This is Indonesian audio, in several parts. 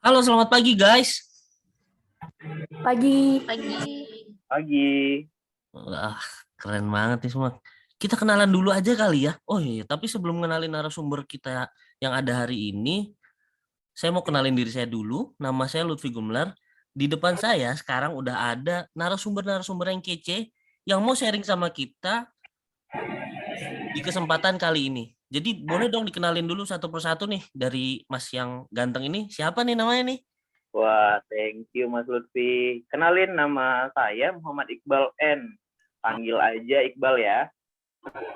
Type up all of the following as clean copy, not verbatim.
Halo, selamat pagi guys. Pagi. Pagi. Wah, keren banget nih semua. Kita kenalan dulu aja kali ya. Oh iya, tapi sebelum kenalin narasumber kita yang ada hari ini, saya mau kenalin diri saya dulu. Nama saya Lutfi Gumlar. Di depan saya sekarang udah ada narasumber-narasumber yang kece yang mau sharing sama kita di kesempatan kali ini. Jadi boleh dong dikenalin dulu satu persatu nih dari Mas yang ganteng ini. Siapa nih namanya nih? Wah, thank you Mas Lutfi. Kenalin, nama saya Muhammad Iqbal N. Panggil aja Iqbal ya.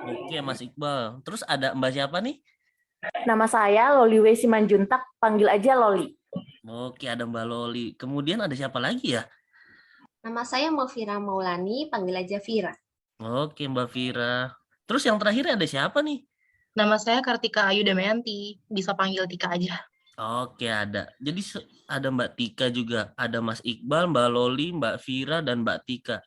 Oke, Mas Iqbal. Terus ada Mbak siapa nih? Nama saya Loliwe Simanjuntak, panggil aja Loli. Oke, ada Mbak Loli. Kemudian ada siapa lagi ya? Nama saya Malvira Maulani, panggil aja Vira. Oke, Mbak Vira. Terus yang terakhir ada siapa nih? Nama saya Kartika Ayu Damayanti, bisa panggil Tika aja. Oke, ada. Jadi ada Mbak Tika juga. Ada Mas Iqbal, Mbak Loli, Mbak Vira, dan Mbak Tika.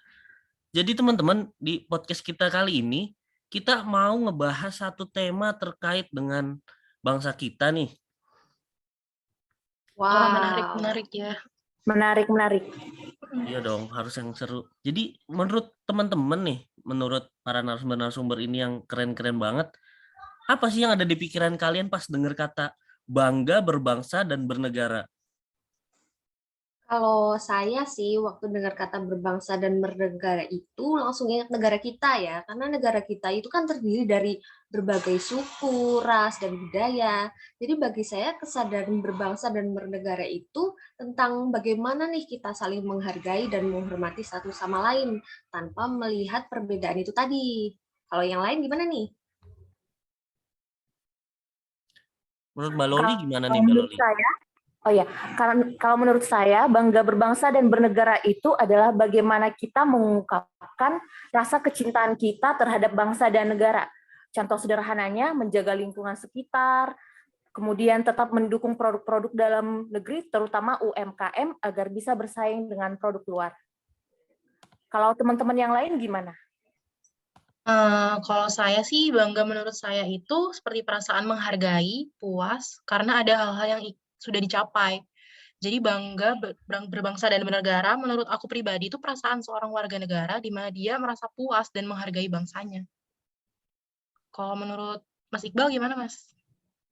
Jadi teman-teman, di podcast kita kali ini, kita mau ngebahas satu tema terkait dengan bangsa kita nih. Wah, menarik ya. Menarik. Iya dong, harus yang seru. Jadi menurut teman-teman nih, menurut para narasumber ini yang keren-keren banget, apa sih yang ada di pikiran kalian pas dengar kata bangga berbangsa dan bernegara? Kalau saya sih waktu dengar kata berbangsa dan bernegara itu langsung ingat negara kita ya, karena negara kita itu kan terdiri dari berbagai suku, ras, dan budaya. Jadi bagi saya kesadaran berbangsa dan bernegara itu tentang bagaimana nih kita saling menghargai dan menghormati satu sama lain tanpa melihat perbedaan itu tadi. Kalau yang lain gimana nih? Menurut Mbak Loli gimana nih Mbak Menurut Loli? saya, kalau menurut saya, bangga berbangsa dan bernegara itu adalah bagaimana kita mengungkapkan rasa kecintaan kita terhadap bangsa dan negara. Contoh sederhananya, menjaga lingkungan sekitar, kemudian tetap mendukung produk-produk dalam negeri, terutama UMKM, agar bisa bersaing dengan produk luar. Kalau teman-teman yang lain gimana? Kalau saya sih bangga menurut saya itu seperti perasaan menghargai, puas, karena ada hal-hal yang sudah dicapai. Jadi bangga berbangsa dan bernegara menurut aku pribadi itu perasaan seorang warga negara di mana dia merasa puas dan menghargai bangsanya. Kalau menurut Mas Iqbal gimana, Mas?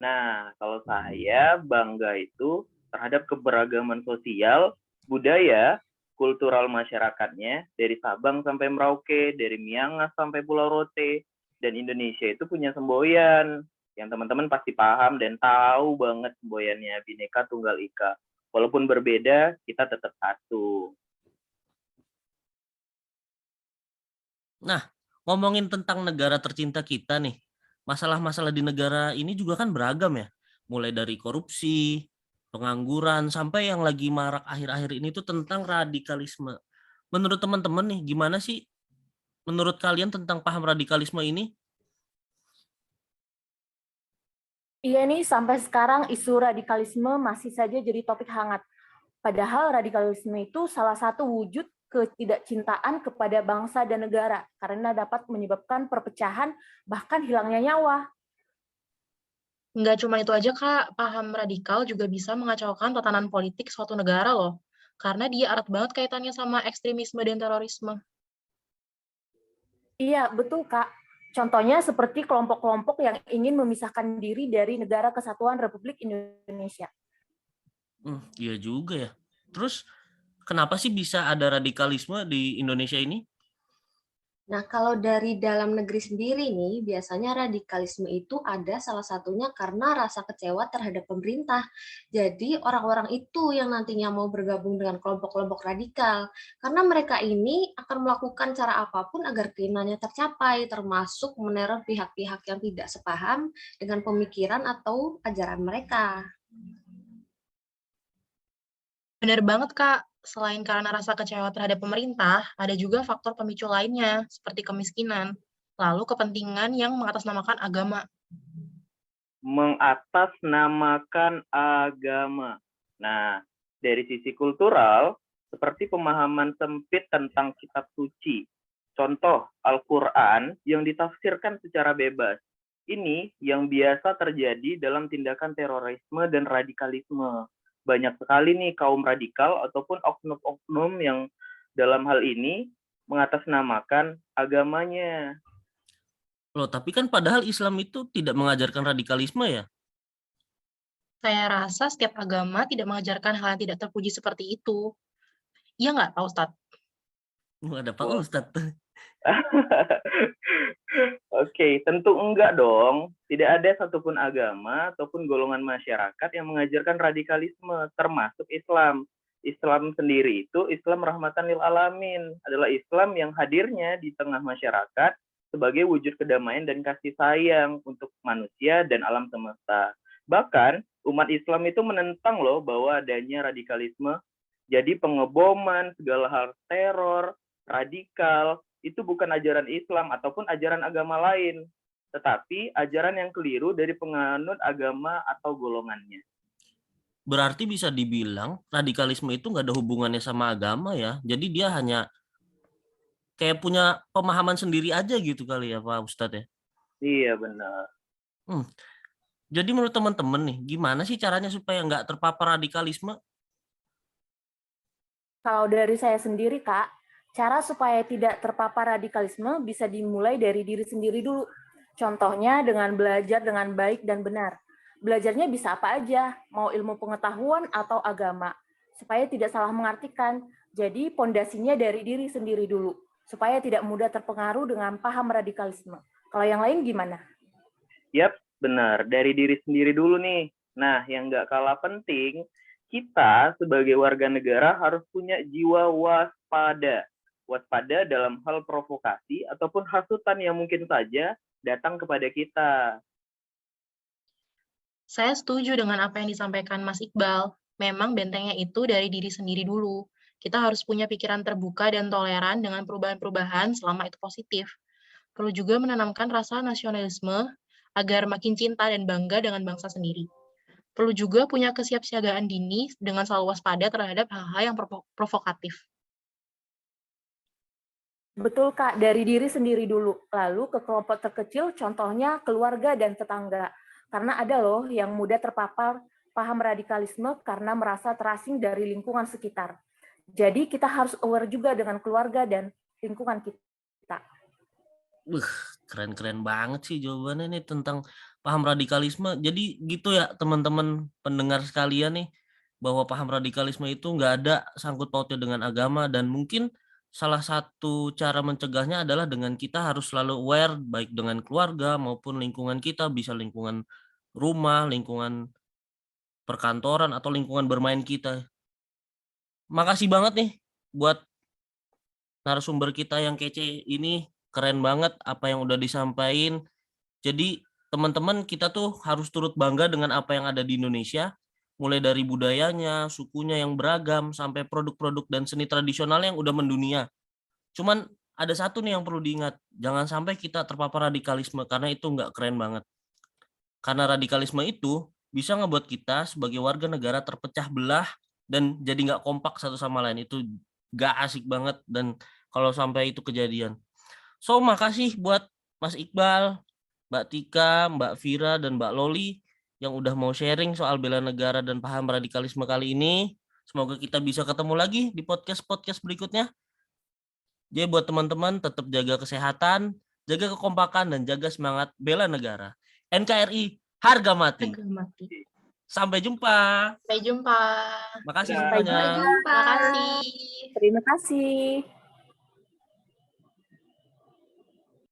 Nah, kalau saya bangga itu terhadap keberagaman sosial, budaya, kultural masyarakatnya, dari Sabang sampai Merauke, dari Miangas sampai Pulau Rote, dan Indonesia itu punya semboyan yang teman-teman pasti paham dan tahu banget semboyannya Bhinneka Tunggal Ika. Walaupun berbeda, kita tetap satu. Nah, ngomongin tentang negara tercinta kita nih, masalah-masalah di negara ini juga kan beragam ya. Mulai dari korupsi, pengangguran, sampai yang lagi marak akhir-akhir ini tuh tentang radikalisme. Menurut teman-teman nih, gimana sih menurut kalian tentang paham radikalisme ini? Iya nih, sampai sekarang isu radikalisme masih saja jadi topik hangat. Padahal radikalisme itu salah satu wujud ketidakcintaan kepada bangsa dan negara, karena dapat menyebabkan perpecahan, bahkan hilangnya nyawa. Nggak cuma itu aja, Kak. Paham radikal juga bisa mengacaukan tatanan politik suatu negara loh. Karena dia erat banget kaitannya sama ekstremisme dan terorisme. Iya, betul, Kak. Contohnya seperti kelompok-kelompok yang ingin memisahkan diri dari Negara Kesatuan Republik Indonesia. Iya juga ya. Terus kenapa sih bisa ada radikalisme di Indonesia ini? Nah, kalau dari dalam negeri sendiri nih, biasanya radikalisme itu ada salah satunya karena rasa kecewa terhadap pemerintah. Jadi, orang-orang itu yang nantinya mau bergabung dengan kelompok-kelompok radikal. Karena mereka ini akan melakukan cara apapun agar keinginannya tercapai, termasuk meneror pihak-pihak yang tidak sepaham dengan pemikiran atau ajaran mereka. Benar banget, Kak. Selain karena rasa kecewa terhadap pemerintah, ada juga faktor pemicu lainnya, seperti kemiskinan, lalu kepentingan yang mengatasnamakan agama. Mengatasnamakan agama. Nah, dari sisi kultural, seperti pemahaman sempit tentang kitab suci. Contoh, Al-Quran yang ditafsirkan secara bebas. Ini yang biasa terjadi dalam tindakan terorisme dan radikalisme. banyak sekali nih kaum radikal ataupun oknum-oknum yang dalam hal ini mengatasnamakan agamanya. Loh, tapi kan padahal Islam itu tidak mengajarkan radikalisme ya? Saya rasa setiap agama tidak mengajarkan hal yang tidak terpuji seperti itu. Iya nggak, Pak Ustadz? Ada Pak Wah. Ustadz. Oke, tentu enggak dong. Tidak ada satupun agama ataupun golongan masyarakat yang mengajarkan radikalisme, termasuk Islam. Islam sendiri itu Islam rahmatan lil alamin, adalah Islam yang hadirnya di tengah masyarakat sebagai wujud kedamaian dan kasih sayang untuk manusia dan alam semesta. Bahkan umat Islam itu menentang loh bahwa adanya radikalisme. Jadi pengeboman, segala hal teror, radikal, itu bukan ajaran Islam ataupun ajaran agama lain, tetapi ajaran yang keliru dari penganut agama atau golongannya. Berarti bisa dibilang radikalisme itu nggak ada hubungannya sama agama ya. Jadi dia hanya kayak punya pemahaman sendiri aja gitu kali ya Pak Ustadz ya. Iya benar. Jadi menurut teman-teman nih, gimana sih caranya supaya nggak terpapar radikalisme? Kalau dari saya sendiri, Kak, cara supaya tidak terpapar radikalisme bisa dimulai dari diri sendiri dulu. Contohnya dengan belajar dengan baik dan benar. Belajarnya bisa apa aja, mau ilmu pengetahuan atau agama, supaya tidak salah mengartikan. Jadi pondasinya dari diri sendiri dulu, supaya tidak mudah terpengaruh dengan paham radikalisme. Kalau yang lain gimana? Yap, benar. Dari diri sendiri dulu nih. Nah, yang nggak kalah penting, kita sebagai warga negara harus punya jiwa waspada. Waspada dalam hal provokasi ataupun hasutan yang mungkin saja datang kepada kita. Saya setuju dengan apa yang disampaikan Mas Iqbal. Memang bentengnya itu dari diri sendiri dulu. Kita harus punya pikiran terbuka dan toleran dengan perubahan-perubahan selama itu positif. Perlu juga menanamkan rasa nasionalisme agar makin cinta dan bangga dengan bangsa sendiri. Perlu juga punya kesiapsiagaan dini dengan selalu waspada terhadap hal-hal yang provokatif. Betul, Kak, dari diri sendiri dulu. Lalu ke kelompok terkecil, contohnya keluarga dan tetangga. Karena ada loh yang mudah terpapar paham radikalisme karena merasa terasing dari lingkungan sekitar. Jadi kita harus aware juga dengan keluarga dan lingkungan kita. Keren-keren banget sih jawabannya nih tentang paham radikalisme. Jadi gitu ya teman-teman pendengar sekalian nih, bahwa paham radikalisme itu nggak ada sangkut pautnya dengan agama, dan mungkin salah satu cara mencegahnya adalah dengan kita harus selalu aware baik dengan keluarga maupun lingkungan kita, bisa lingkungan rumah, lingkungan perkantoran, atau lingkungan bermain kita. Makasih banget nih buat narasumber kita yang kece ini, keren banget apa yang udah disampaikan. Jadi teman-teman, kita tuh harus turut bangga dengan apa yang ada di Indonesia, mulai dari budayanya, sukunya yang beragam, sampai produk-produk dan seni tradisional yang udah mendunia. Cuman ada satu nih yang perlu diingat, jangan sampai kita terpapar radikalisme, karena itu nggak keren banget. Karena radikalisme itu bisa ngebuat kita sebagai warga negara terpecah belah dan jadi nggak kompak satu sama lain. Itu nggak asik banget dan kalau sampai itu kejadian. So, makasih buat Mas Iqbal, Mbak Tika, Mbak Vira, dan Mbak Loli yang udah mau sharing soal bela negara dan paham radikalisme kali ini. Semoga kita bisa ketemu lagi di podcast-podcast berikutnya. Jadi buat teman-teman tetap jaga kesehatan, jaga kekompakan, dan jaga semangat bela negara. NKRI harga mati. Harga mati. Sampai jumpa. Sampai jumpa. Makasih Sampai semuanya. Sampai jumpa. Terima kasih. Terima kasih.